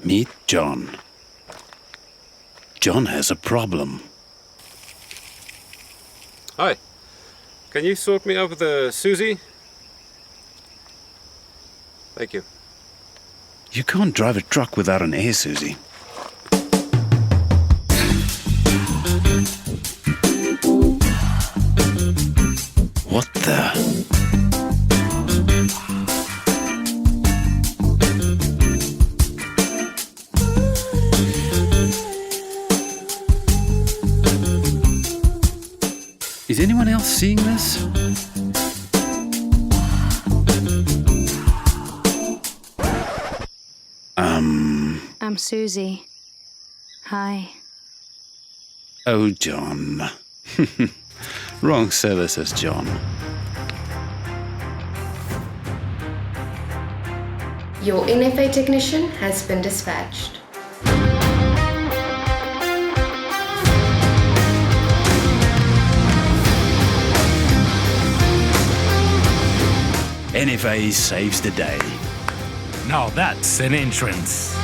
Meet John. John has a problem. Hi. Can you sort me out with a Suzi? Thank you. You can't drive a truck without an air, Suzi. What the? Is anyone else seeing this? I'm Suzi. Hi. Oh, John. Wrong services, John. Your NFA technician has been dispatched. NFA saves the day. Now that's an entrance.